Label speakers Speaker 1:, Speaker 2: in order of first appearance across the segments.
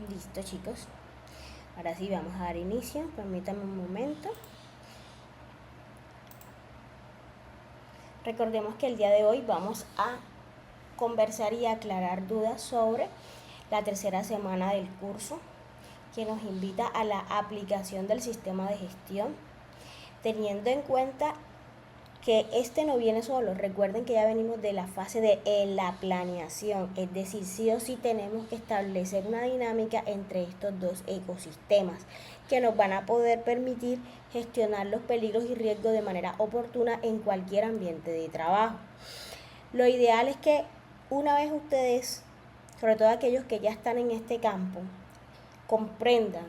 Speaker 1: Listo, chicos. Ahora sí vamos a dar inicio. Permítanme un momento. Recordemos que el día de hoy vamos a conversar y aclarar dudas sobre la tercera semana del curso, que nos invita a la aplicación del sistema de gestión, teniendo en cuenta que este no viene solo. Recuerden que ya venimos de la fase de la planeación, es decir, sí o sí tenemos que establecer una dinámica entre estos dos ecosistemas que nos van a poder permitir gestionar los peligros y riesgos de manera oportuna en cualquier ambiente de trabajo. Lo ideal es que una vez ustedes, sobre todo aquellos que ya están en este campo, comprendan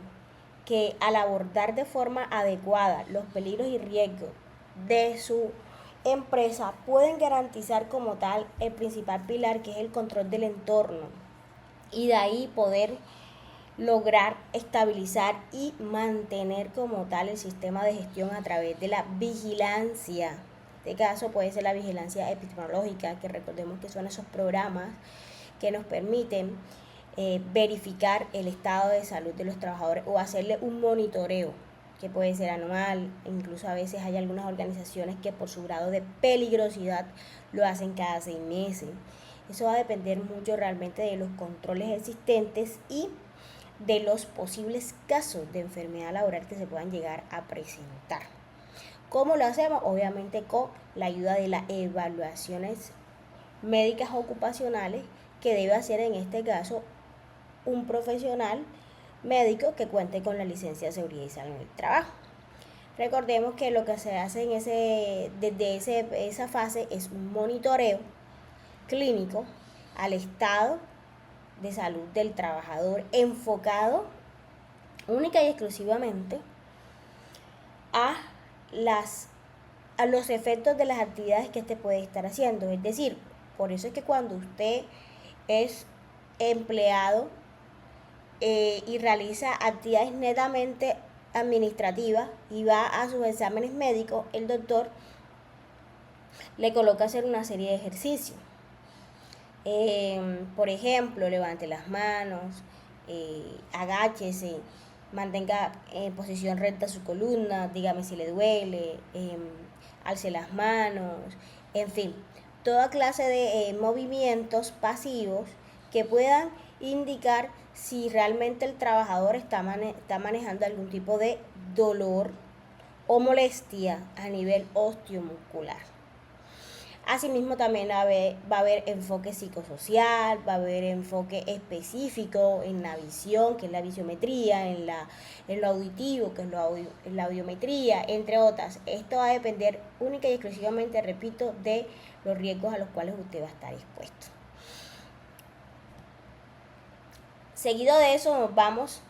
Speaker 1: que al abordar de forma adecuada los peligros y riesgos de su empresa, pueden garantizar como tal el principal pilar, que es el control del entorno, y de ahí poder lograr estabilizar y mantener como tal el sistema de gestión a través de la vigilancia. En este caso puede ser la vigilancia epidemiológica, que recordemos que son esos programas que nos permiten verificar el estado de salud de los trabajadores o hacerle un monitoreo, que puede ser anual. Incluso a veces hay algunas organizaciones que por su grado de peligrosidad lo hacen cada 6 meses. Eso va a depender mucho realmente de los controles existentes y de los posibles casos de enfermedad laboral que se puedan llegar a presentar. ¿Cómo lo hacemos? Obviamente con la ayuda de las evaluaciones médicas ocupacionales, que debe hacer en este caso un profesional médico que cuente con la licencia de seguridad y salud en el trabajo. Recordemos que lo que se hace desde esa fase es un monitoreo clínico al estado de salud del trabajador, enfocado única y exclusivamente a los efectos de las actividades que éste puede estar haciendo. Es decir, por eso es que cuando usted es empleado y realiza actividades netamente administrativas y va a sus exámenes médicos, el doctor le coloca a hacer una serie de ejercicios. Por ejemplo, levante las manos, agáchese, mantenga en posición recta su columna, dígame si le duele, alce las manos, en fin, toda clase de movimientos pasivos que puedan indicar si realmente el trabajador está manejando algún tipo de dolor o molestia a nivel osteomuscular. Asimismo, también va a haber enfoque psicosocial, va a haber enfoque específico en la visión, que es la visiometría, en lo auditivo, que es la audiometría, entre otras. Esto va a depender única y exclusivamente, repito, de los riesgos a los cuales usted va a estar expuesto. Seguido de eso, nos vamos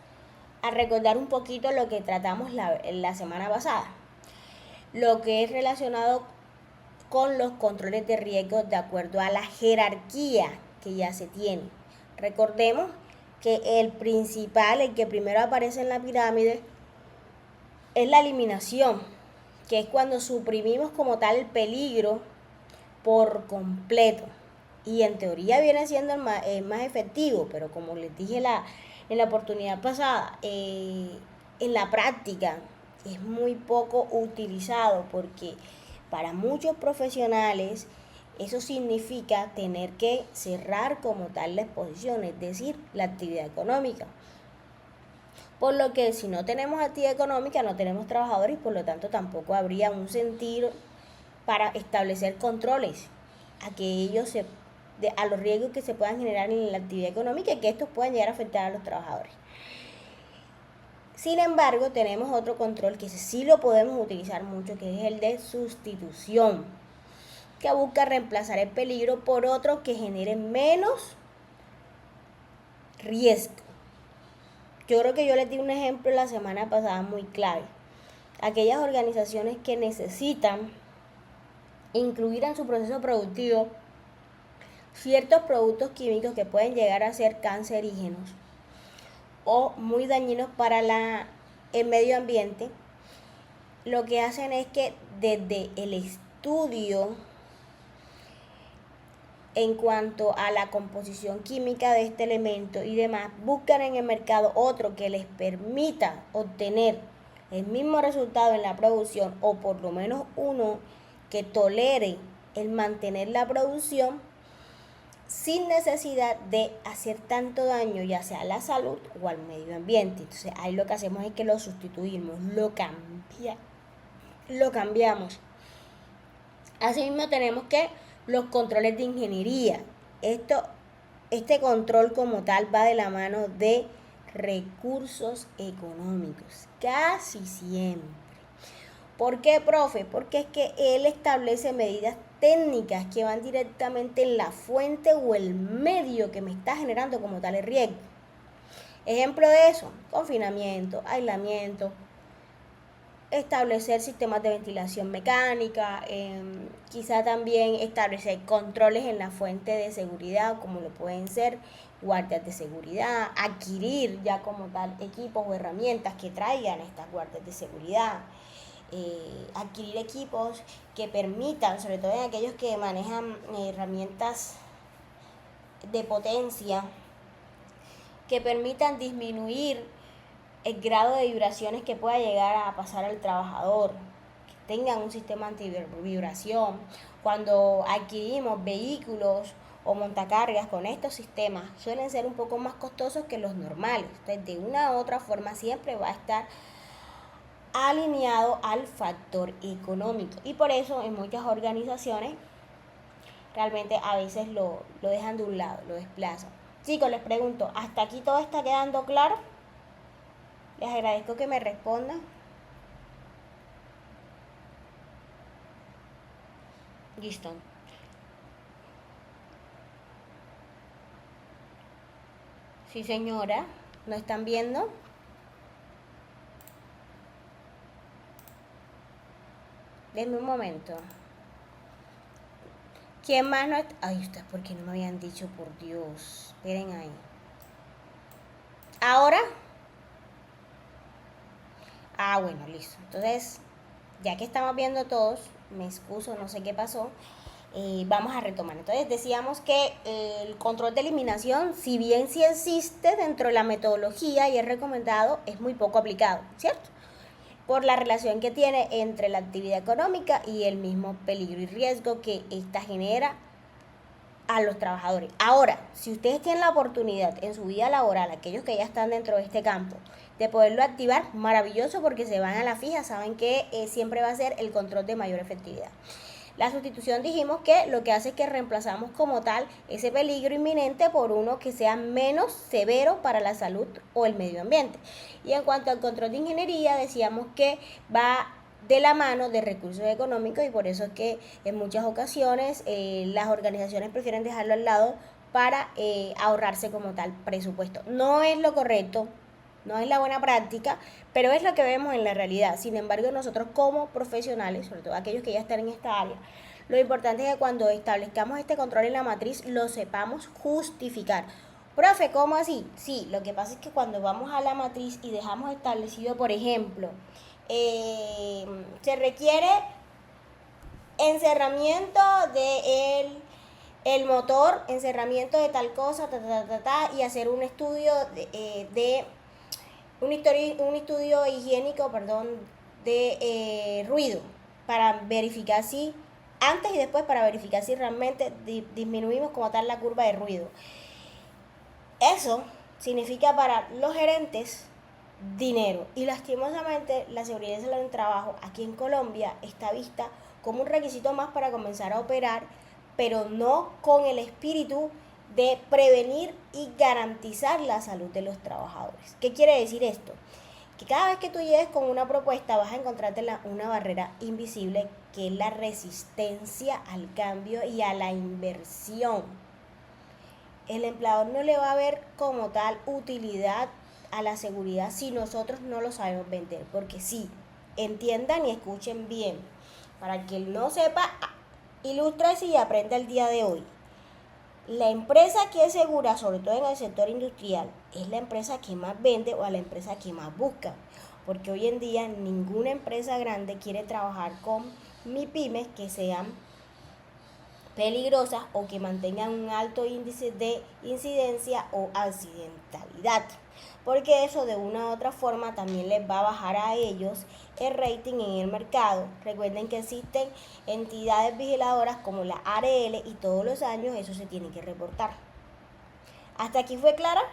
Speaker 1: a recordar un poquito lo que tratamos la semana pasada, lo que es relacionado con los controles de riesgo de acuerdo a la jerarquía que ya se tiene. Recordemos que el principal, el que primero aparece en la pirámide, es la eliminación, que es cuando suprimimos como tal el peligro por completo. Y en teoría viene siendo el más efectivo, pero como les dije en la oportunidad pasada, en la práctica es muy poco utilizado, porque para muchos profesionales eso significa tener que cerrar como tal la exposición, es decir, la actividad económica. Por lo que si no tenemos actividad económica, no tenemos trabajadores, y por lo tanto tampoco habría un sentido para establecer controles a los riesgos que se puedan generar en la actividad económica y que estos puedan llegar a afectar a los trabajadores. Sin embargo, tenemos otro control que sí lo podemos utilizar mucho, que es el de sustitución, que busca reemplazar el peligro por otro que genere menos riesgo. Yo creo que yo les di un ejemplo la semana pasada muy clave. Aquellas organizaciones que necesitan incluir en su proceso productivo ciertos productos químicos que pueden llegar a ser cancerígenos o muy dañinos para el medio ambiente, lo que hacen es que desde el estudio en cuanto a la composición química de este elemento y demás, buscan en el mercado otro que les permita obtener el mismo resultado en la producción, o por lo menos uno que tolere el mantener la producción sin necesidad de hacer tanto daño, ya sea a la salud o al medio ambiente. Entonces ahí lo que hacemos es que lo sustituimos, lo cambiamos. Asimismo tenemos que los controles de ingeniería. Este control como tal va de la mano de recursos económicos, casi siempre. ¿Por qué, profe? Porque es que él establece medidas técnicas que van directamente en la fuente o el medio que me está generando como tal el riesgo. Ejemplo de eso: confinamiento, aislamiento, establecer sistemas de ventilación mecánica, quizá también establecer controles en la fuente de seguridad, como lo pueden ser guardias de seguridad, adquirir ya como tal equipos o herramientas que traigan estas guardias de seguridad, adquirir equipos que permitan, sobre todo en aquellos que manejan herramientas de potencia, que permitan disminuir el grado de vibraciones que pueda llegar a pasar al trabajador, que tengan un sistema antivibración. Cuando adquirimos vehículos o montacargas con estos sistemas, suelen ser un poco más costosos que los normales. Entonces, de una u otra forma, siempre va a estar alineado al factor económico. Y por eso en muchas organizaciones realmente a veces lo dejan de un lado, lo desplazan. Chicos, les pregunto, ¿hasta aquí todo está quedando claro? Les agradezco que me respondan. Listo. Sí, señora. ¿No están viendo? Denme un momento. ¿Quién más no está? Ay, ustedes, ¿por qué no me habían dicho? Por Dios. Esperen ahí. ¿Ahora? Ah, bueno, listo. Entonces, ya que estamos viendo todos, me excuso, no sé qué pasó, vamos a retomar. Entonces decíamos que el control de eliminación, si bien sí existe dentro de la metodología y es recomendado, es muy poco aplicado, ¿cierto? Por la relación que tiene entre la actividad económica y el mismo peligro y riesgo que ésta genera a los trabajadores. Ahora, si ustedes tienen la oportunidad en su vida laboral, aquellos que ya están dentro de este campo, de poderlo activar, maravilloso, porque se van a la fija, saben que siempre va a ser el control de mayor efectividad. La sustitución, dijimos que lo que hace es que reemplazamos como tal ese peligro inminente por uno que sea menos severo para la salud o el medio ambiente. Y en cuanto al control de ingeniería, decíamos que va de la mano de recursos económicos, y por eso es que en muchas ocasiones las organizaciones prefieren dejarlo al lado para ahorrarse como tal presupuesto. No es lo correcto, no es la buena práctica, pero es lo que vemos en la realidad. Sin embargo, nosotros como profesionales, sobre todo aquellos que ya están en esta área, lo importante es que cuando establezcamos este control en la matriz lo sepamos justificar. Profe, ¿cómo así? Sí, lo que pasa es que cuando vamos a la matriz y dejamos establecido, por ejemplo, se requiere encerramiento de el motor, encerramiento de tal cosa, y hacer un estudio un estudio higiénico, de ruido, para verificar si, antes y después, para verificar si realmente disminuimos como tal la curva de ruido. Eso significa para los gerentes dinero, y lastimosamente la seguridad y salud en el trabajo aquí en Colombia está vista como un requisito más para comenzar a operar, pero no con el espíritu de prevenir y garantizar la salud de los trabajadores. ¿Qué quiere decir esto? Que cada vez que tú llegues con una propuesta vas a encontrarte una barrera invisible, que es la resistencia al cambio y a la inversión. El empleador no le va a ver como tal utilidad a la seguridad si nosotros no lo sabemos vender, porque sí, entiendan y escuchen bien, para que él no sepa, ilústrese y aprenda el día de hoy. La empresa que es segura, sobre todo en el sector industrial, es la empresa que más vende o la empresa que más busca, porque hoy en día ninguna empresa grande quiere trabajar con MIPYMES que sean peligrosas o que mantengan un alto índice de incidencia o accidentalidad, porque eso de una u otra forma también les va a bajar a ellos el rating en el mercado. Recuerden que existen entidades vigiladoras como la ARL y todos los años eso se tiene que reportar. ¿Hasta aquí fue clara?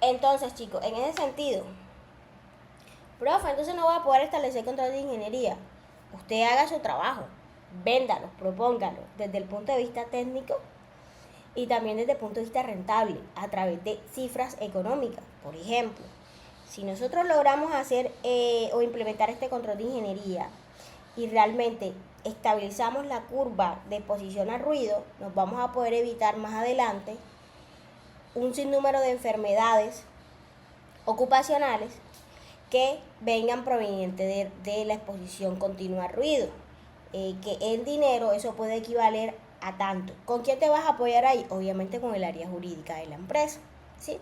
Speaker 1: Entonces, chicos, en ese sentido, profe, entonces no voy a poder establecer control de ingeniería. Usted haga su trabajo, véndalo, propóngalo desde el punto de vista técnico y también desde el punto de vista rentable, a través de cifras económicas. Por ejemplo, si nosotros logramos hacer o implementar este control de ingeniería y realmente estabilizamos la curva de exposición al ruido, nos vamos a poder evitar más adelante un sinnúmero de enfermedades ocupacionales que vengan provenientes de la exposición continua al ruido, que en dinero eso puede equivaler a tanto. ¿Con quién te vas a apoyar ahí? Obviamente con el área jurídica de la empresa, ¿sí?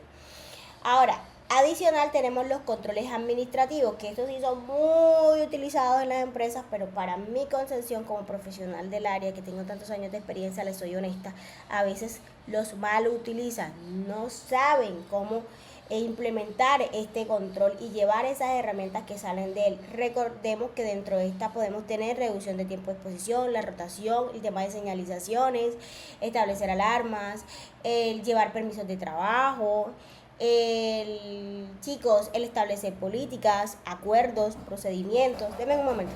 Speaker 1: Ahora, adicional tenemos los controles administrativos, que estos sí son muy utilizados en las empresas, pero para mi concepción como profesional del área, que tengo tantos años de experiencia, les soy honesta, a veces los mal utilizan, no saben cómo implementar este control y llevar esas herramientas que salen de él. Recordemos que dentro de esta podemos tener reducción de tiempo de exposición, la rotación, el tema de señalizaciones, establecer alarmas, el llevar permisos de trabajo, chicos, el establecer políticas, acuerdos, procedimientos. Denme un momento.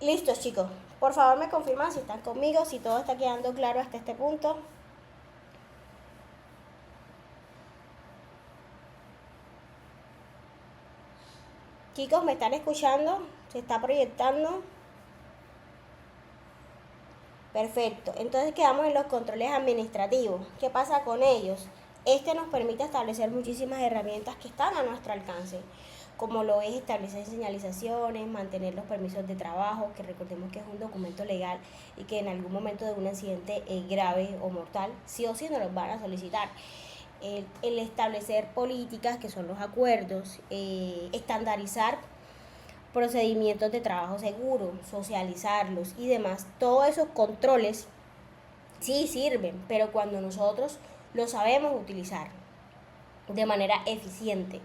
Speaker 1: Listo, chicos. Por favor, me confirman si están conmigo, si todo está quedando claro hasta este punto. Chicos, ¿me están escuchando? ¿Se está proyectando? Perfecto. Entonces quedamos en los controles administrativos. ¿Qué pasa con ellos? Este nos permite establecer muchísimas herramientas que están a nuestro alcance, como lo es establecer señalizaciones, mantener los permisos de trabajo, que recordemos que es un documento legal y que en algún momento de un accidente grave o mortal, sí o sí nos los van a solicitar. El establecer políticas, que son los acuerdos, estandarizar procedimientos de trabajo seguro, socializarlos y demás. Todos esos controles sí sirven, pero cuando nosotros lo sabemos utilizar de manera eficiente.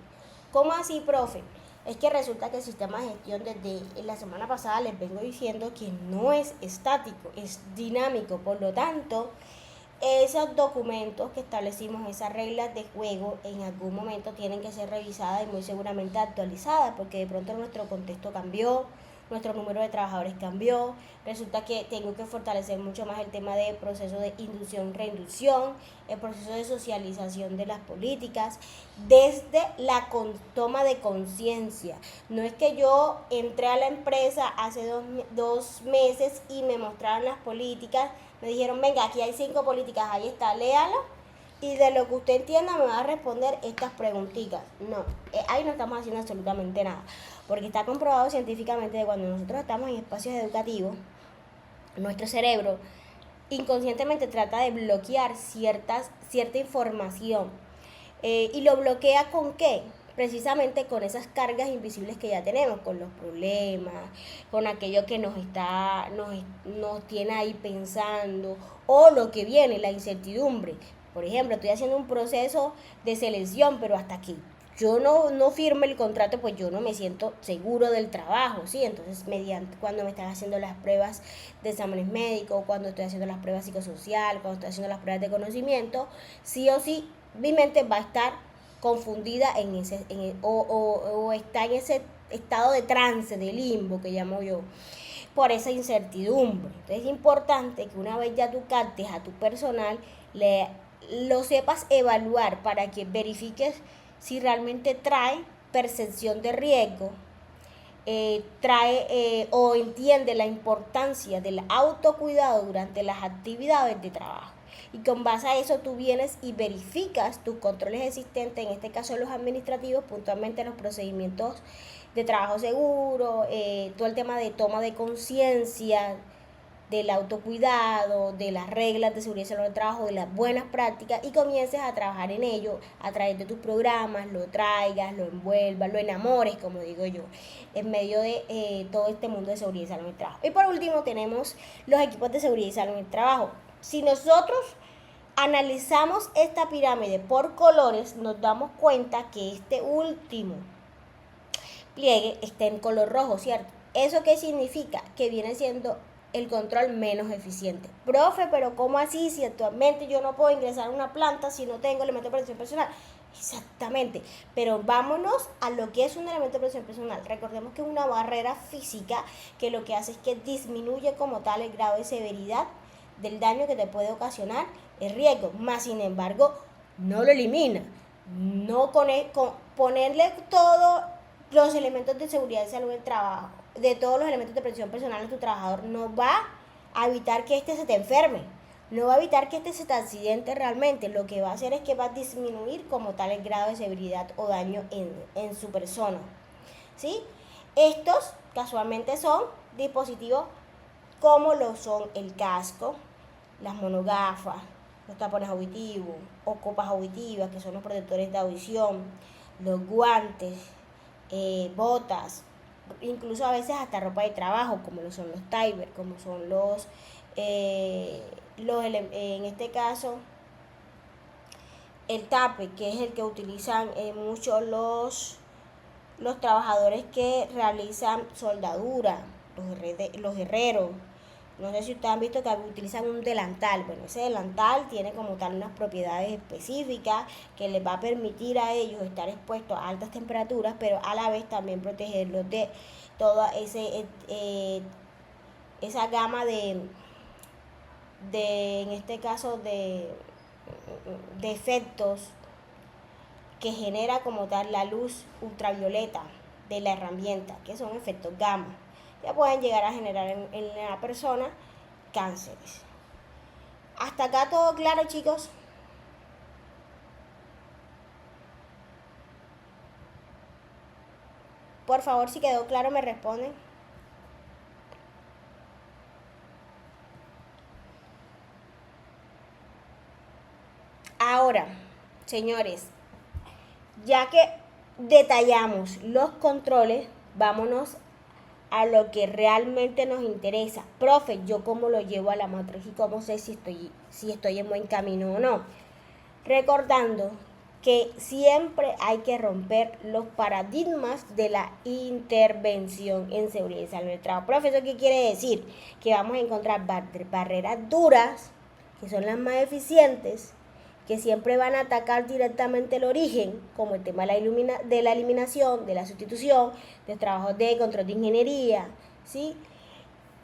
Speaker 1: ¿Cómo así, profe? Es que resulta que el sistema de gestión desde la semana pasada les vengo diciendo que no es estático, es dinámico. Por lo tanto, esos documentos que establecimos, esas reglas de juego, en algún momento tienen que ser revisadas y muy seguramente actualizadas, porque de pronto nuestro contexto cambió, nuestro número de trabajadores cambió, resulta que tengo que fortalecer mucho más el tema de proceso de inducción, reinducción, el proceso de socialización de las políticas, desde la toma de conciencia. No es que yo entré a la empresa hace dos meses y me mostraron las políticas, me dijeron, venga, aquí hay 5 políticas, ahí está, léalo, y de lo que usted entienda me va a responder estas preguntitas. No, ahí no estamos haciendo absolutamente nada, porque está comprobado científicamente que cuando nosotros estamos en espacios educativos, nuestro cerebro inconscientemente trata de bloquear cierta información. ¿Y lo bloquea con qué? Precisamente con esas cargas invisibles que ya tenemos, con los problemas, con aquello que nos tiene ahí pensando, o lo que viene, la incertidumbre. Por ejemplo, estoy haciendo un proceso de selección, pero hasta que yo no firme el contrato, pues yo no me siento seguro del trabajo, ¿sí? Entonces, cuando me están haciendo las pruebas de exámenes médicos, cuando estoy haciendo las pruebas psicosociales, cuando estoy haciendo las pruebas de conocimiento, sí o sí, mi mente va a estar confundida o está en ese estado de trance, de limbo que llamo yo, por esa incertidumbre. Entonces es importante que una vez ya tú captes a tu personal, lo sepas evaluar para que verifiques si realmente trae percepción de riesgo, trae o entiende la importancia del autocuidado durante las actividades de trabajo. Y con base a eso tú vienes y verificas tus controles existentes, en este caso los administrativos, puntualmente los procedimientos de trabajo seguro, todo el tema de toma de conciencia, del autocuidado, de las reglas de seguridad y salud del trabajo, de las buenas prácticas, y comiences a trabajar en ello a través de tus programas, lo traigas, lo envuelvas, lo enamores, como digo yo, en medio de todo este mundo de seguridad y salud del trabajo. Y por último tenemos los equipos de seguridad y salud del trabajo. Si nosotros analizamos esta pirámide por colores, nos damos cuenta que este último pliegue está en color rojo, ¿cierto? ¿Eso qué significa? Que viene siendo el control menos eficiente. Profe, pero ¿cómo así? Si actualmente yo no puedo ingresar a una planta si no tengo elemento de protección personal. Exactamente, pero vámonos a lo que es un elemento de protección personal. Recordemos que es una barrera física que lo que hace es que disminuye como tal el grado de severidad del daño que te puede ocasionar el riesgo, más sin embargo no lo elimina. No ponerle todos los elementos de seguridad y salud del trabajo, de todos los elementos de protección personal de tu trabajador, no va a evitar que éste se te enferme, no va a evitar que éste se te accidente realmente. Lo que va a hacer es que va a disminuir como tal el grado de severidad o daño en su persona, ¿sí? Estos casualmente son dispositivos como lo son el casco, las monogafas, los tapones auditivos o copas auditivas, que son los protectores de audición, los guantes, botas, incluso a veces hasta ropa de trabajo, como lo son los tiber, como son en este caso el tape, que es el que utilizan muchos los trabajadores que realizan soldadura, los herreros. No sé si ustedes han visto que utilizan un delantal. Bueno, ese delantal tiene como tal unas propiedades específicas que les va a permitir a ellos estar expuestos a altas temperaturas, pero a la vez también protegerlos de toda esa gama en este caso, de efectos que genera como tal la luz ultravioleta de la herramienta, que son efectos gamma. Ya pueden llegar a generar en la persona cánceres. Hasta acá todo claro, chicos. Por favor, si quedó claro, me responden. Ahora, señores, ya que detallamos los controles, vámonos a lo que realmente nos interesa. Profe, ¿yo cómo lo llevo a la matriz y cómo sé si estoy en buen camino o no? Recordando que siempre hay que romper los paradigmas de la intervención en seguridad y salud del trabajo. Profe, ¿eso qué quiere decir? Que vamos a encontrar barreras duras, que son las más eficientes, que siempre van a atacar directamente el origen, como el tema de la eliminación, de la sustitución, de trabajos de control de ingeniería, ¿sí?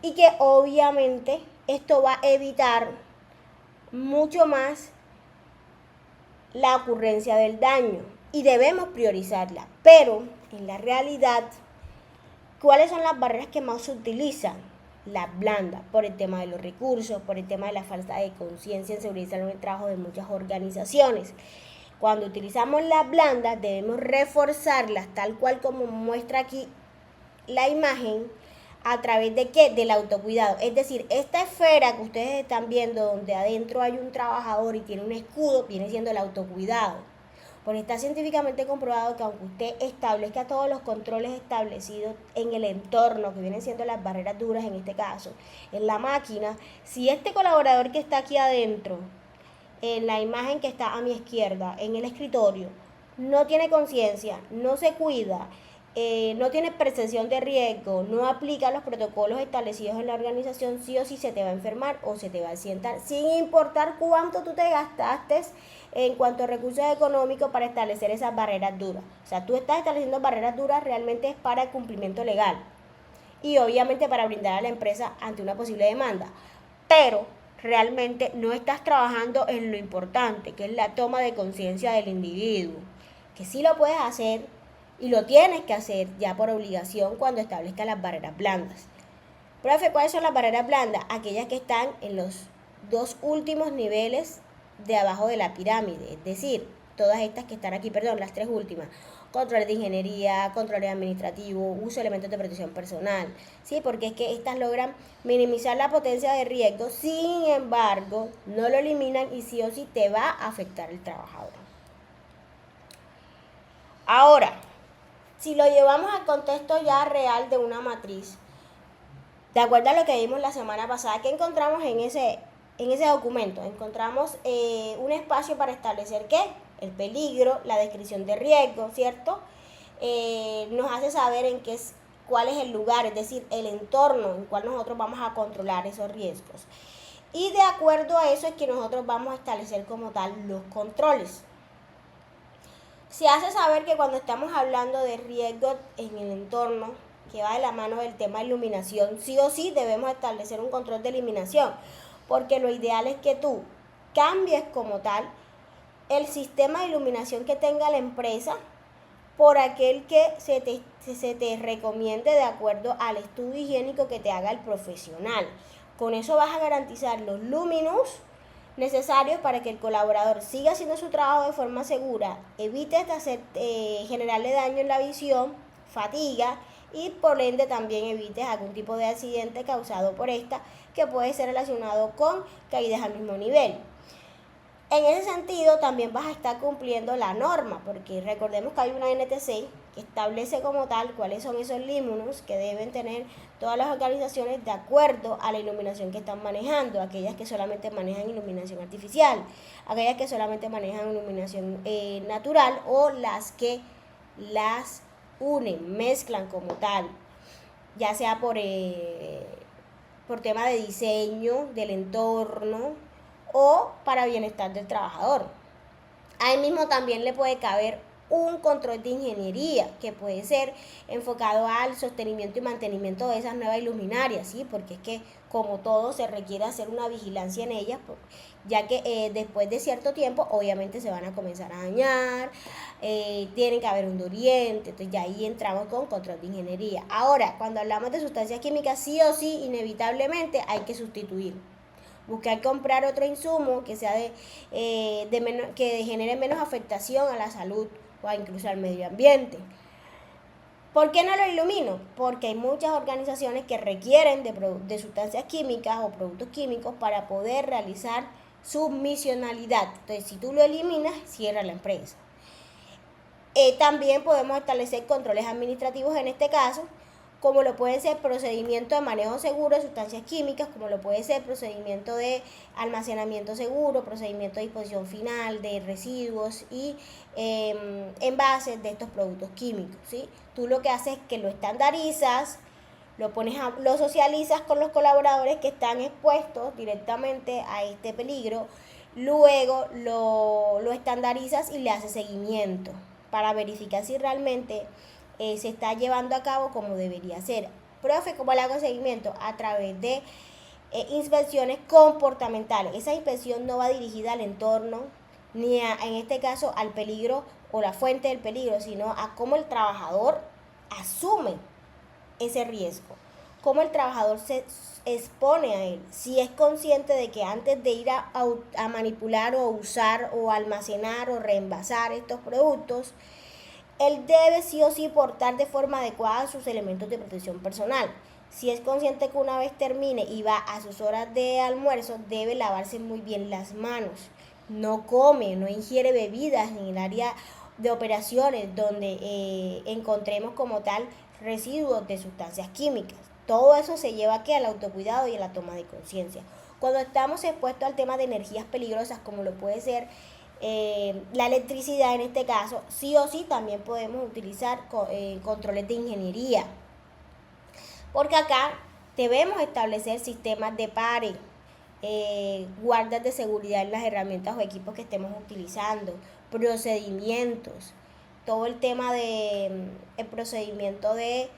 Speaker 1: Y que obviamente esto va a evitar mucho más la ocurrencia del daño y debemos priorizarla. Pero en la realidad, ¿cuáles son las barreras que más se utilizan? Las blandas, por el tema de los recursos, por el tema de la falta de conciencia en seguridad y salud del trabajo de muchas organizaciones. Cuando utilizamos las blandas debemos reforzarlas tal cual como muestra aquí la imagen, a través de ¿qué? Del autocuidado. Es decir, esta esfera que ustedes están viendo donde adentro hay un trabajador y tiene un escudo, viene siendo el autocuidado. Porque está científicamente comprobado que aunque usted establezca todos los controles establecidos en el entorno, que vienen siendo las barreras duras en este caso, en la máquina, si este colaborador que está aquí adentro, en la imagen que está a mi izquierda, en el escritorio, no tiene conciencia, no se cuida, no tiene percepción de riesgo, no aplica los protocolos establecidos en la organización, sí o sí se te va a enfermar o se te va a accidentar, sin importar cuánto tú te gastaste en cuanto a recursos económicos para establecer esas barreras duras. O sea, tú estás estableciendo barreras duras realmente es para el cumplimiento legal y obviamente para brindar a la empresa ante una posible demanda, pero realmente no estás trabajando en lo importante, que es la toma de conciencia del individuo, que sí lo puedes hacer, Y lo tienes que hacer ya por obligación cuando establezcas las barreras blandas. Profe, ¿cuáles son las barreras blandas? Aquellas que están en los dos últimos niveles de abajo de la pirámide, es decir, todas estas que están aquí, perdón, las tres últimas: controles de ingeniería, controles administrativos, uso de elementos de protección personal, ¿sí? Porque es que estas logran minimizar la potencia de riesgo, sin embargo, no lo eliminan y sí o sí te va a afectar el trabajador. Ahora, si lo llevamos al contexto ya real de una matriz, de acuerdo a lo que vimos la semana pasada, ¿qué encontramos en ese documento? Encontramos un espacio para establecer ¿qué? El peligro, la descripción de riesgo, ¿cierto? Nos hace saber cuál es el lugar, es decir, el entorno en cual nosotros vamos a controlar esos riesgos. Y de acuerdo a eso es que nosotros vamos a establecer como tal los controles. Se hace saber que cuando estamos hablando de riesgos en el entorno, que va de la mano del tema de iluminación, sí o sí debemos establecer un control de iluminación, porque lo ideal es que tú cambies como tal el sistema de iluminación que tenga la empresa por aquel que se te recomiende de acuerdo al estudio higiénico que te haga el profesional. Con eso vas a garantizar los lúmenes necesarios para que el colaborador siga haciendo su trabajo de forma segura, evite generarle daño en la visión, fatiga, y por ende también evites algún tipo de accidente causado por esta, que puede ser relacionado con caídas al mismo nivel. En ese sentido también vas a estar cumpliendo la norma, porque recordemos que hay una NTC que establece como tal cuáles son esos límites que deben tener todas las organizaciones de acuerdo a la iluminación que están manejando, aquellas que solamente manejan iluminación artificial, aquellas que solamente manejan iluminación natural, o las que las unen, mezclan como tal, ya sea por tema de diseño del entorno o para bienestar del trabajador. Ahí mismo también le puede caber un control de ingeniería que puede ser enfocado al sostenimiento y mantenimiento de esas nuevas luminarias, ¿sí? Porque es que como todo se requiere hacer una vigilancia en ellas, ya que después de cierto tiempo obviamente se van a comenzar a dañar, tiene que haber un doliente, entonces ya ahí entramos con control de ingeniería. Ahora, cuando hablamos de sustancias químicas, sí o sí, inevitablemente hay que sustituir. Buscar comprar otro insumo que sea que genere menos afectación a la salud o incluso al medio ambiente. ¿Por qué no lo ilumino? Porque hay muchas organizaciones que requieren de sustancias químicas o productos químicos para poder realizar su misionalidad. Entonces, si tú lo eliminas, cierra la empresa. También podemos establecer controles administrativos en este caso, como lo puede ser procedimiento de manejo seguro de sustancias químicas, como lo puede ser procedimiento de almacenamiento seguro, procedimiento de disposición final de residuos y envases de estos productos químicos, ¿sí? Tú lo que haces es que lo estandarizas, lo socializas con los colaboradores que están expuestos directamente a este peligro, luego lo estandarizas y le haces seguimiento para verificar si realmente se está llevando a cabo como debería ser. Profe, ¿cómo le hago seguimiento? A través de inspecciones comportamentales. Esa inspección no va dirigida al entorno, ni en este caso al peligro o la fuente del peligro, sino a cómo el trabajador asume ese riesgo, cómo el trabajador se expone a él, si es consciente de que antes de ir a manipular o usar o almacenar o reenvasar estos productos, él debe sí o sí portar de forma adecuada sus elementos de protección personal. Si es consciente que una vez termine y va a sus horas de almuerzo, debe lavarse muy bien las manos. No come, no ingiere bebidas en el área de operaciones donde encontremos como tal residuos de sustancias químicas. Todo eso se lleva aquí al autocuidado y a la toma de conciencia. Cuando estamos expuestos al tema de energías peligrosas, como lo puede ser la electricidad en este caso, sí o sí también podemos utilizar controles de ingeniería, porque acá debemos establecer sistemas de pare, guardas de seguridad en las herramientas o equipos que estemos utilizando, procedimientos, todo el tema de el procedimiento de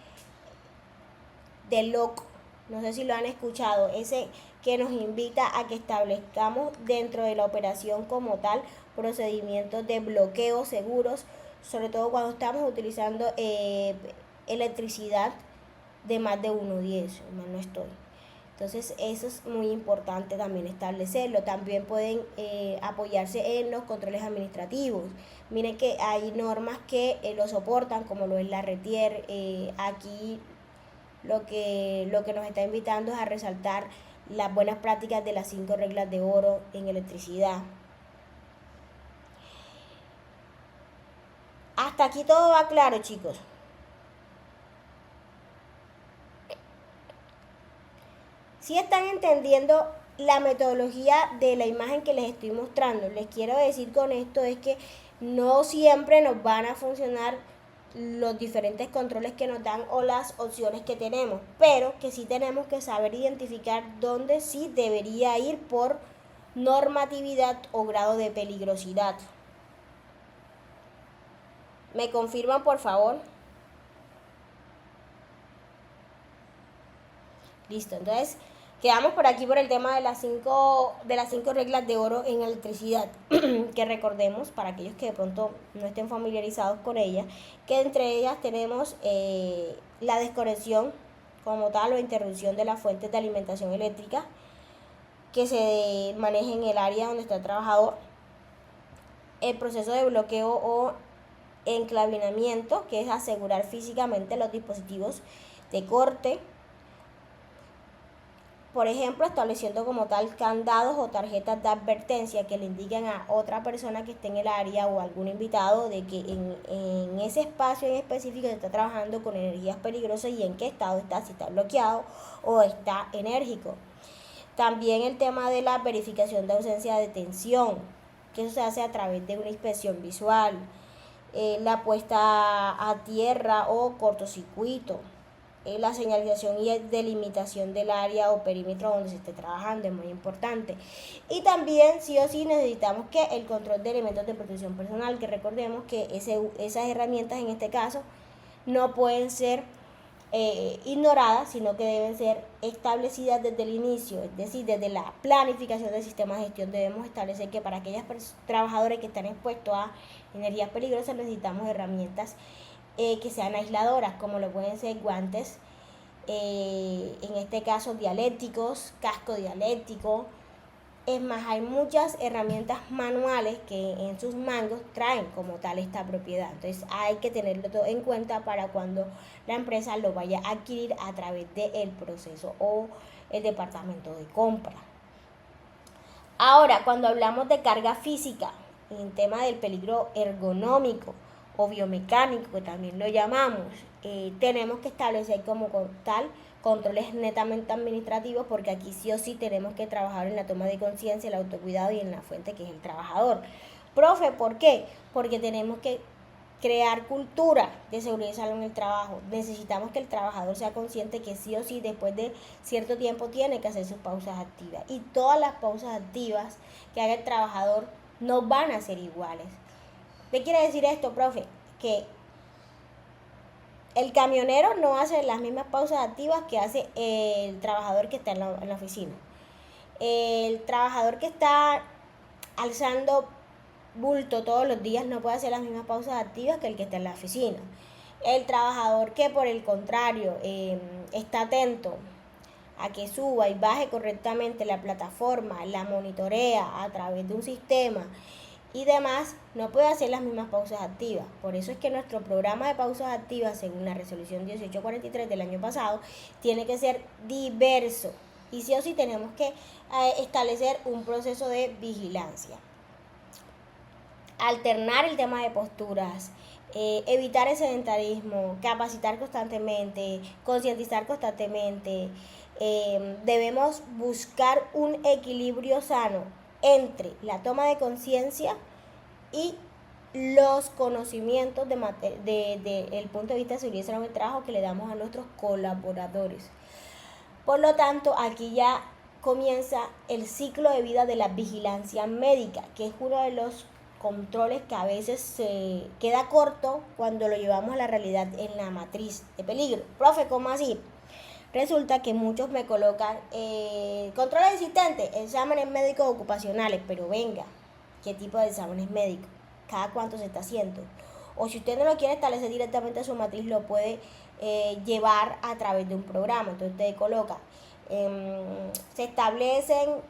Speaker 1: LOC, no sé si lo han escuchado, ese que nos invita a que establezcamos dentro de la operación como tal procedimientos de bloqueo seguros sobre todo cuando estamos utilizando electricidad de más de 110, mal no estoy. Entonces eso es muy importante también establecerlo. También pueden apoyarse en los controles administrativos. Miren que hay normas que lo soportan, como lo es la RETIER. Aquí lo que nos está invitando es a resaltar las buenas prácticas de las 5 reglas de oro en electricidad. Hasta aquí todo va claro, chicos. Si están entendiendo la metodología de la imagen que les estoy mostrando, les quiero decir con esto es que no siempre nos van a funcionar los diferentes controles que nos dan o las opciones que tenemos, pero que sí tenemos que saber identificar dónde sí debería ir por normatividad o grado de peligrosidad. ¿Me confirman, por favor? Listo, entonces quedamos por aquí por el tema de las cinco reglas de oro en electricidad, que recordemos, para aquellos que de pronto no estén familiarizados con ellas, que entre ellas tenemos la desconexión como tal o interrupción de las fuentes de alimentación eléctrica que se maneja en el área donde está el trabajador, el proceso de bloqueo o enclavinamiento, que es asegurar físicamente los dispositivos de corte, por ejemplo, estableciendo como tal candados o tarjetas de advertencia que le indiquen a otra persona que esté en el área o algún invitado de que en ese espacio en específico se está trabajando con energías peligrosas y en qué estado está, si está bloqueado o está enérgico. También el tema de la verificación de ausencia de tensión, que eso se hace a través de una inspección visual, la puesta a tierra o cortocircuito, la señalización y delimitación del área o perímetro donde se esté trabajando es muy importante. Y también sí o sí necesitamos que el control de elementos de protección personal, que recordemos que esas herramientas en este caso no pueden ser ignoradas, sino que deben ser establecidas desde el inicio, es decir, desde la planificación del sistema de gestión debemos establecer que para aquellos trabajadores que están expuestos a energías peligrosas necesitamos herramientas que sean aisladoras, como lo pueden ser guantes, en este caso dialécticos, casco dialéctico. Es más, hay muchas herramientas manuales que en sus mangos traen como tal esta propiedad. Entonces hay que tenerlo todo en cuenta para cuando la empresa lo vaya a adquirir a través del proceso o el departamento de compra. Ahora, cuando hablamos de carga física, en tema del peligro ergonómico o biomecánico, que también lo llamamos, tenemos que establecer como tal controles netamente administrativos, porque aquí sí o sí tenemos que trabajar en la toma de conciencia, el autocuidado y en la fuente que es el trabajador. Profe, ¿por qué? Porque tenemos que crear cultura de seguridad y salud en el trabajo. Necesitamos que el trabajador sea consciente que sí o sí después de cierto tiempo tiene que hacer sus pausas activas, y todas las pausas activas que haga el trabajador no van a ser iguales. ¿Qué quiere decir esto, profe? Que el camionero no hace las mismas pausas activas que hace el trabajador que está en la oficina. El trabajador que está alzando bulto todos los días no puede hacer las mismas pausas activas que el que está en la oficina. El trabajador que por el contrario está atento a que suba y baje correctamente la plataforma, la monitorea a través de un sistema y demás, no puede hacer las mismas pausas activas. Por eso es que nuestro programa de pausas activas, según la resolución 1843 del año pasado, tiene que ser diverso. Y sí o sí tenemos que establecer un proceso de vigilancia. Alternar el tema de posturas, evitar el sedentarismo, capacitar constantemente, concientizar constantemente. Debemos buscar un equilibrio sano entre la toma de conciencia y los conocimientos el punto de vista de seguridad y salud en el trabajo que le damos a nuestros colaboradores. Por lo tanto, aquí ya comienza el ciclo de vida de la vigilancia médica, que es uno de los controles que a veces se queda corto cuando lo llevamos a la realidad en la matriz de peligro. Profe, ¿cómo así? Resulta que muchos me colocan controles existentes, exámenes médicos ocupacionales, pero venga, ¿qué tipo de exámenes médicos? ¿Cada cuánto se está haciendo? o si usted no lo quiere establecer directamente a su matriz, lo puede llevar a través de un programa. Entonces usted coloca, se establecen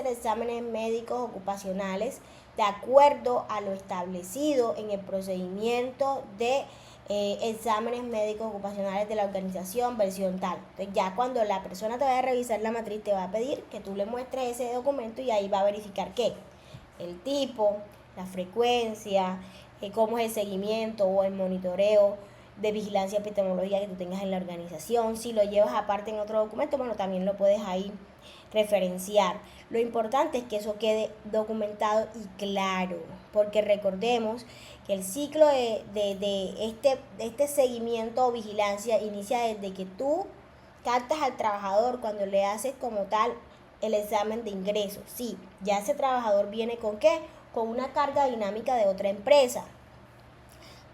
Speaker 1: exámenes médicos ocupacionales de acuerdo a lo establecido en el procedimiento de exámenes médicos ocupacionales de la organización, versión tal. Entonces ya cuando la persona te vaya a revisar la matriz, te va a pedir que tú le muestres ese documento y ahí va a verificar qué, el tipo, la frecuencia, cómo es el seguimiento o el monitoreo de vigilancia epidemiológica que tú tengas en la organización. Si lo llevas aparte en otro documento, bueno, también lo puedes ahí referenciar. Lo importante es que eso quede documentado y claro, porque recordemos que el ciclo de este seguimiento o vigilancia inicia desde que tú captas al trabajador cuando le haces como tal el examen de ingreso. Sí, ya ese trabajador viene ¿con qué? Con una carga dinámica de otra empresa.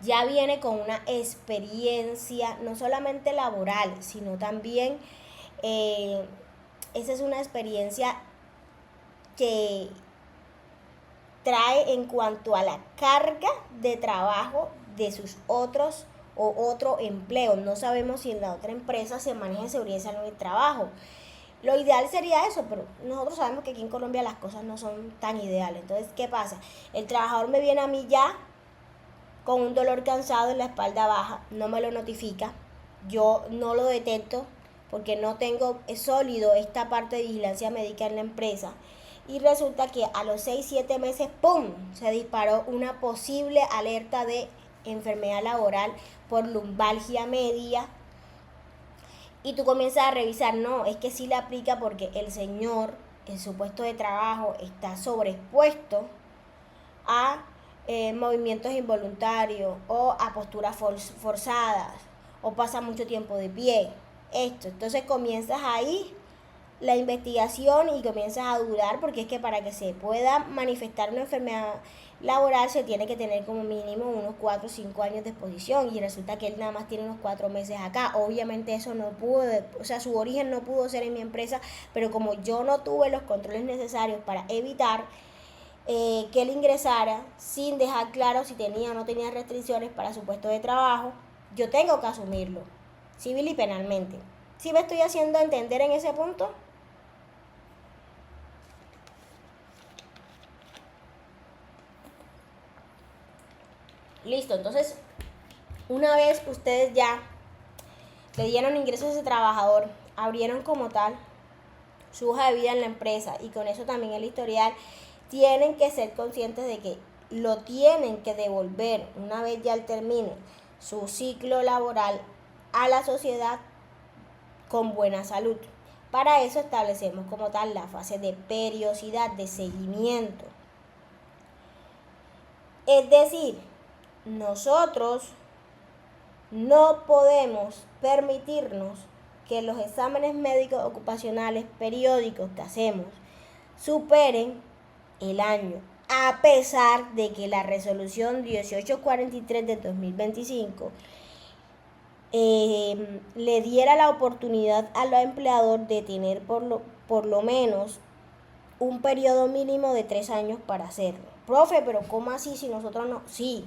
Speaker 1: Ya viene con una experiencia no solamente laboral, sino también esa es una experiencia que trae en cuanto a la carga de trabajo de sus otros o otro empleo. No sabemos si en la otra empresa se maneja seguridad y salud del trabajo. Lo ideal sería eso, pero nosotros sabemos que aquí en Colombia las cosas no son tan ideales. Entonces, ¿qué pasa? El trabajador me viene a mí ya con un dolor cansado en la espalda baja, no me lo notifica, yo no lo detecto porque no tengo sólido esta parte de vigilancia médica en la empresa. Y resulta que a los 6-7 meses, ¡pum!, se disparó una posible alerta de enfermedad laboral por lumbalgia media. Y tú comienzas a revisar, no, es que sí le aplica porque el señor en su puesto de trabajo está sobreexpuesto a movimientos involuntarios o a posturas forzadas o pasa mucho tiempo de pie. Entonces comienzas ahí la investigación y comienzas a dudar porque es que para que se pueda manifestar una enfermedad laboral se tiene que tener como mínimo unos 4 o 5 años de exposición y resulta que él nada más tiene unos 4 meses acá. Obviamente eso no pudo, o sea, su origen no pudo ser en mi empresa, pero como yo no tuve los controles necesarios para evitar que él ingresara sin dejar claro si tenía o no tenía restricciones para su puesto de trabajo, yo tengo que asumirlo, civil y penalmente. ¿Sí me estoy haciendo entender en ese punto? Listo, entonces, una vez ustedes ya le dieron ingresos a ese trabajador, abrieron como tal su hoja de vida en la empresa y con eso también el historial, tienen que ser conscientes de que lo tienen que devolver una vez ya él termine su ciclo laboral a la sociedad con buena salud. Para eso establecemos como tal la fase de periodicidad, de seguimiento. Es decir, nosotros no podemos permitirnos que los exámenes médicos ocupacionales periódicos que hacemos superen el año, a pesar de que la resolución 1843 de 2025 le diera la oportunidad al empleador de tener por lo menos un periodo mínimo de 3 años para hacerlo. Profe, pero ¿cómo así si nosotros no? Sí,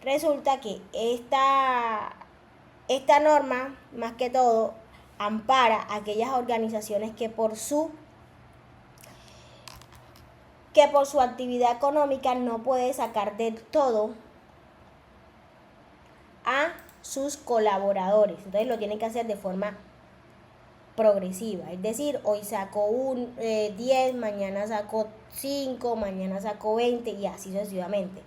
Speaker 1: resulta que esta norma, más que todo, ampara a aquellas organizaciones que por su actividad económica no puede sacar del todo a sus colaboradores. Entonces lo tienen que hacer de forma progresiva. Es decir, hoy sacó 10, mañana sacó 5, mañana sacó 20 y así sucesivamente.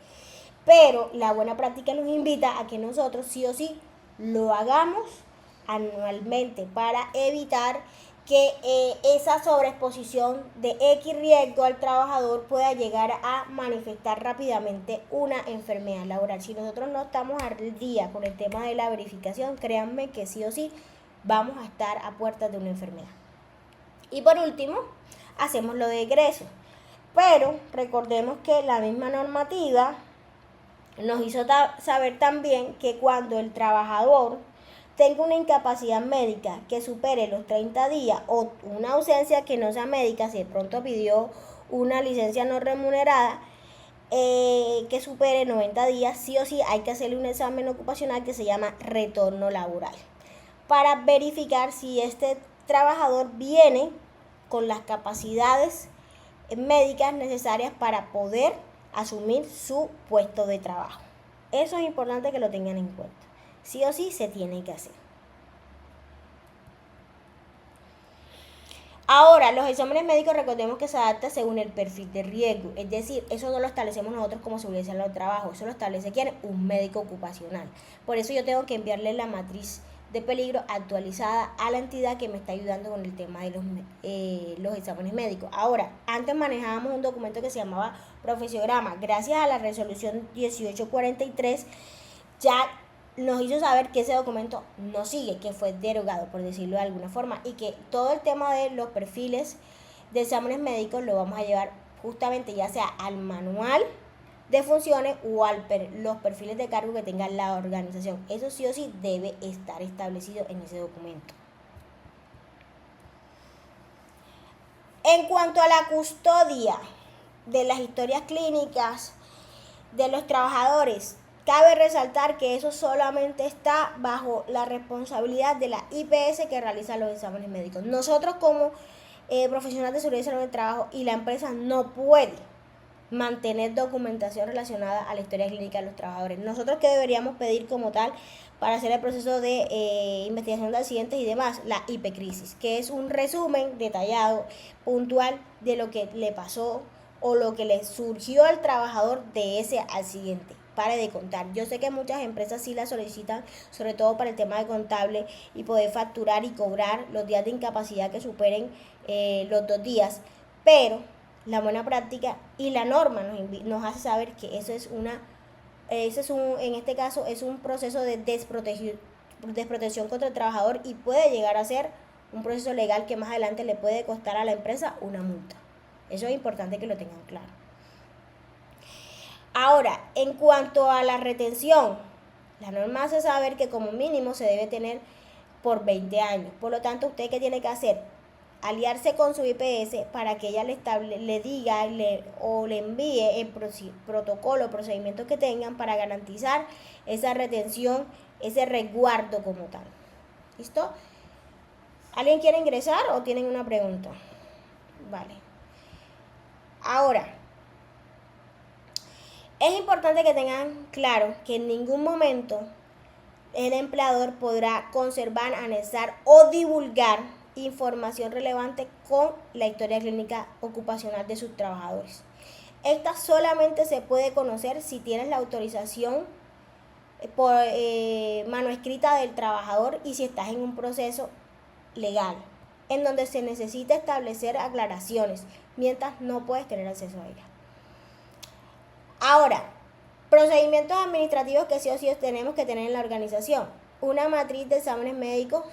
Speaker 1: Pero la buena práctica nos invita a que nosotros sí o sí lo hagamos anualmente para evitar que esa sobreexposición de X riesgo al trabajador pueda llegar a manifestar rápidamente una enfermedad laboral. Si nosotros no estamos al día con el tema de la verificación, créanme que sí o sí vamos a estar a puertas de una enfermedad. Y por último, hacemos lo de egreso. Pero recordemos que la misma normativa nos hizo saber también que cuando el trabajador tenga una incapacidad médica que supere los 30 días o una ausencia que no sea médica, si de pronto pidió una licencia no remunerada, que supere 90 días, sí o sí hay que hacerle un examen ocupacional que se llama retorno laboral, para verificar si este trabajador viene con las capacidades médicas necesarias para poder asumir su puesto de trabajo. Eso es importante que lo tengan en cuenta. Sí o sí se tiene que hacer. Ahora, los exámenes médicos recordemos que se adaptan según el perfil de riesgo, es decir, eso no lo establecemos nosotros como seguridad social del trabajo, eso lo establece ¿quién? Un médico ocupacional. Por eso yo tengo que enviarle la matriz de peligro actualizada a la entidad que me está ayudando con el tema de los exámenes médicos. Ahora, antes manejábamos un documento que se llamaba profesiograma. Gracias a la resolución 1843 ya nos hizo saber que ese documento no sigue, que fue derogado, por decirlo de alguna forma, y que todo el tema de los perfiles de exámenes médicos lo vamos a llevar justamente ya sea al manual de funciones o los perfiles de cargo que tenga la organización. Eso sí o sí debe estar establecido en ese documento. En cuanto a la custodia de las historias clínicas de los trabajadores, cabe resaltar que eso solamente está bajo la responsabilidad de la IPS que realiza los exámenes médicos. Nosotros como profesionales de seguridad y salud del trabajo y la empresa no puede mantener documentación relacionada a la historia clínica de los trabajadores. Nosotros que deberíamos pedir como tal para hacer el proceso de investigación de accidentes y demás, la IPCRISIS, que es un resumen detallado, puntual de lo que le pasó o lo que le surgió al trabajador de ese accidente. Pare de contar. Yo sé que muchas empresas sí la solicitan, sobre todo para el tema de contable y poder facturar y cobrar los días de incapacidad que superen los 2 días, pero la buena práctica y la norma nos hace saber que eso es en este caso es un proceso de desprotección contra el trabajador y puede llegar a ser un proceso legal que más adelante le puede costar a la empresa una multa. Eso es importante que lo tengan claro. Ahora, en cuanto a la retención, la norma hace saber que como mínimo se debe tener por 20 años. Por lo tanto, ¿usted qué tiene que hacer? Aliarse con su IPS para que ella le diga o le envíe el protocolo, procedimientos que tengan para garantizar esa retención, ese resguardo como tal. ¿Listo? ¿Alguien quiere ingresar o tienen una pregunta? Vale. Ahora, es importante que tengan claro que en ningún momento el empleador podrá conservar, anexar o divulgar información relevante con la historia clínica ocupacional de sus trabajadores. Esta solamente se puede conocer si tienes la autorización por mano escrita del trabajador y si estás en un proceso legal en donde se necesita establecer aclaraciones, mientras no puedes tener acceso a ella. Ahora, procedimientos administrativos que sí o sí tenemos que tener en la organización. Una matriz de exámenes médicos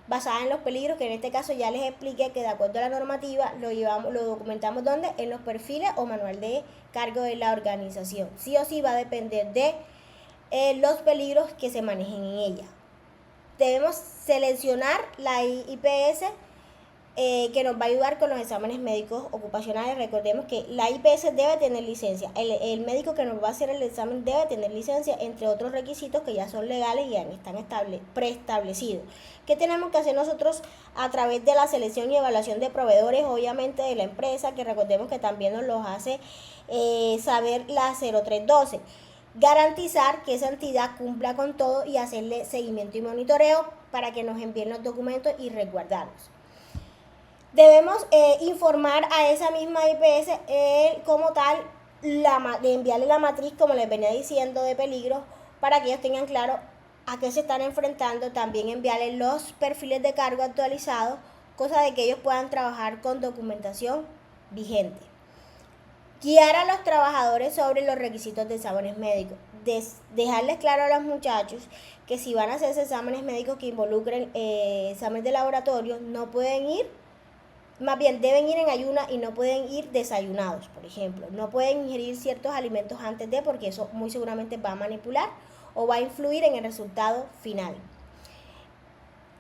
Speaker 1: basada en los peligros, que en este caso ya les expliqué que de acuerdo a la normativa lo documentamos ¿dónde? En los perfiles o manual de cargo de la organización. Sí o sí va a depender de los peligros que se manejen en ella. Debemos seleccionar la IPS que nos va a ayudar con los exámenes médicos ocupacionales. Recordemos que la IPS debe tener licencia. El médico que nos va a hacer el examen debe tener licencia, entre otros requisitos que ya son legales y ya están preestablecidos. ¿Qué tenemos que hacer nosotros a través de la selección y evaluación de proveedores, obviamente de la empresa, que recordemos que también nos los hace saber la 0312? Garantizar que esa entidad cumpla con todo y hacerle seguimiento y monitoreo para que nos envíen los documentos y resguardarlos. Debemos informar a esa misma IPS como tal, de enviarle la matriz, como les venía diciendo, de peligro, para que ellos tengan claro a qué se están enfrentando. También enviarles los perfiles de cargo actualizados, cosa de que ellos puedan trabajar con documentación vigente. Guiar a los trabajadores sobre los requisitos de exámenes médicos. Dejarles claro a los muchachos que si van a hacer exámenes médicos que involucren exámenes de laboratorio, no pueden ir. Más bien, deben ir en ayuna y no pueden ir desayunados, por ejemplo. No pueden ingerir ciertos alimentos antes de, porque eso muy seguramente va a manipular o va a influir en el resultado final.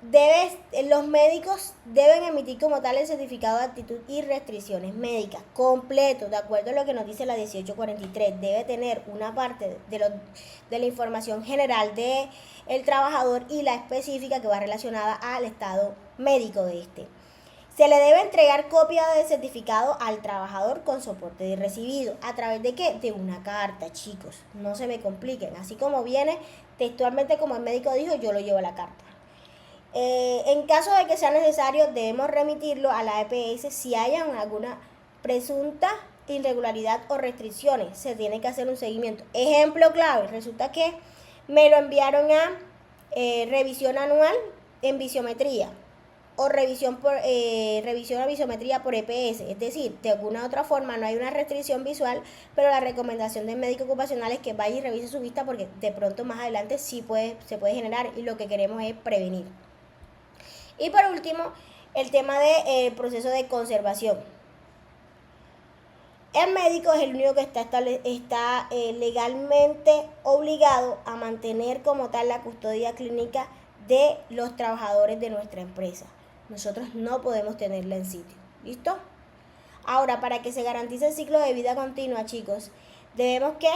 Speaker 1: los médicos deben emitir como tal el certificado de aptitud y restricciones médicas completo, de acuerdo a lo que nos dice la 1843. Debe tener una parte de la información general del trabajador y la específica que va relacionada al estado médico de este. Se le debe entregar copia del certificado al trabajador con soporte de recibido. ¿A través de qué? De una carta, chicos. No se me compliquen. Así como viene textualmente como el médico dijo, yo lo llevo a la carta. En caso de que sea necesario, debemos remitirlo a la EPS si hay alguna presunta irregularidad o restricciones. Se tiene que hacer un seguimiento. Ejemplo clave, resulta que me lo enviaron a revisión anual en visiometría o revisión a visiometría por EPS, es decir, de alguna u otra forma no hay una restricción visual, pero la recomendación del médico ocupacional es que vaya y revise su vista porque de pronto más adelante sí se puede generar y lo que queremos es prevenir. Y por último, el tema del proceso de conservación. El médico es el único que está legalmente obligado a mantener como tal la custodia clínica de los trabajadores de nuestra empresa. Nosotros no podemos tenerla en sitio. ¿Listo? Ahora, para que se garantice el ciclo de vida continua, chicos, debemos que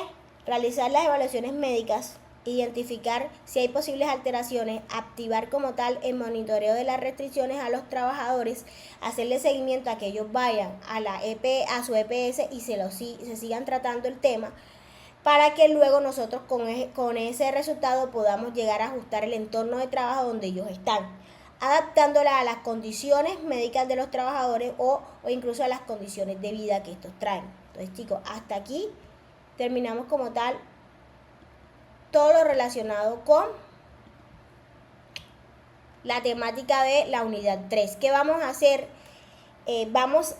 Speaker 1: realizar las evaluaciones médicas, identificar si hay posibles alteraciones, activar como tal el monitoreo de las restricciones a los trabajadores, hacerle seguimiento a que ellos vayan a su EPS y se sigan tratando el tema, para que luego nosotros con ese resultado podamos llegar a ajustar el entorno de trabajo donde ellos están, adaptándola a las condiciones médicas de los trabajadores o incluso a las condiciones de vida que estos traen. Entonces, chicos, hasta aquí terminamos como tal todo lo relacionado con la temática de la unidad 3. ¿Qué vamos a hacer? Vamos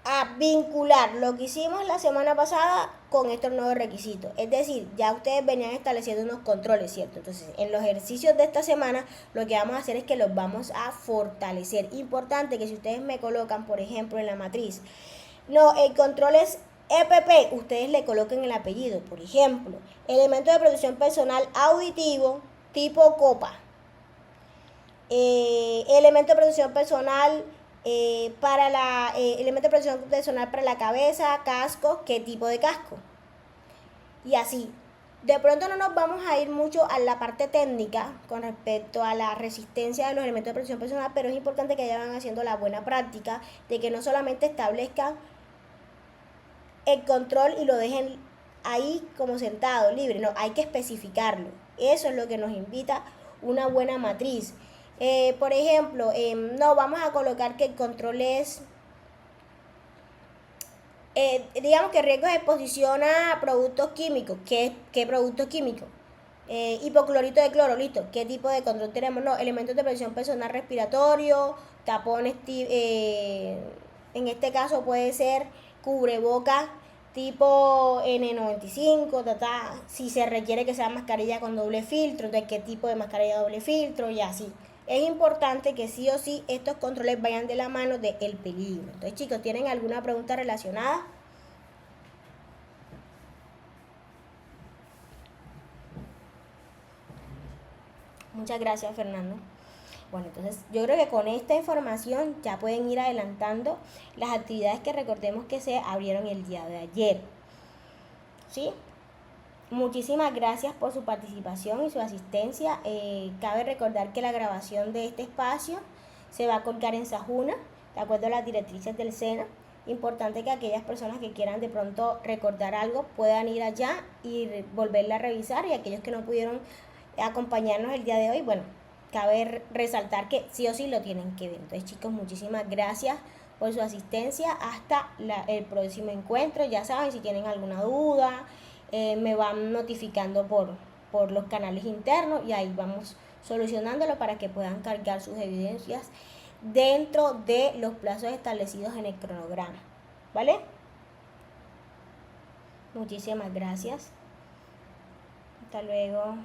Speaker 1: a vincular lo que hicimos la semana pasada con estos nuevos requisitos. Es decir, ya ustedes venían estableciendo unos controles, ¿cierto? Entonces, en los ejercicios de esta semana, lo que vamos a hacer es que los vamos a fortalecer. Importante que si ustedes me colocan, por ejemplo, en la matriz, no, el control es EPP, ustedes le coloquen el apellido. Por ejemplo, elemento de protección personal auditivo tipo copa. Elemento de protección personal elemento de protección personal para la cabeza, casco, ¿qué tipo de casco? Y así. De pronto no nos vamos a ir mucho a la parte técnica con respecto a la resistencia de los elementos de protección personal, pero es importante que ya van haciendo la buena práctica de que no solamente establezcan el control y lo dejen ahí como sentado, libre, no, hay que especificarlo. Eso es lo que nos invita una buena matriz. Por ejemplo, no vamos a colocar que el control es, digamos que riesgo de exposición a productos químicos. ¿Qué productos químicos? Hipoclorito de cloro, listo. ¿Qué tipo de control tenemos? No, elementos de protección personal respiratorio, tapones, en este caso puede ser cubreboca tipo N95, si se requiere que sea mascarilla con doble filtro, de qué tipo de mascarilla doble filtro y así. Es importante que sí o sí estos controles vayan de la mano del peligro. Entonces, chicos, ¿tienen alguna pregunta relacionada? Muchas gracias, Fernando. Bueno, entonces yo creo que con esta información ya pueden ir adelantando las actividades que recordemos que se abrieron el día de ayer. ¿Sí? Muchísimas gracias por su participación y su asistencia. Cabe recordar que la grabación de este espacio se va a colgar en Sajuna, de acuerdo a las directrices del SENA. Importante que aquellas personas que quieran de pronto recordar algo puedan ir allá y volverla a revisar, y aquellos que no pudieron acompañarnos el día de hoy, bueno, cabe resaltar que sí o sí lo tienen que ver. Entonces, chicos, muchísimas gracias por su asistencia. Hasta el próximo encuentro. Ya saben, si tienen alguna duda, me van notificando por los canales internos y ahí vamos solucionándolo para que puedan cargar sus evidencias dentro de los plazos establecidos en el cronograma. ¿Vale? Muchísimas gracias. Hasta luego.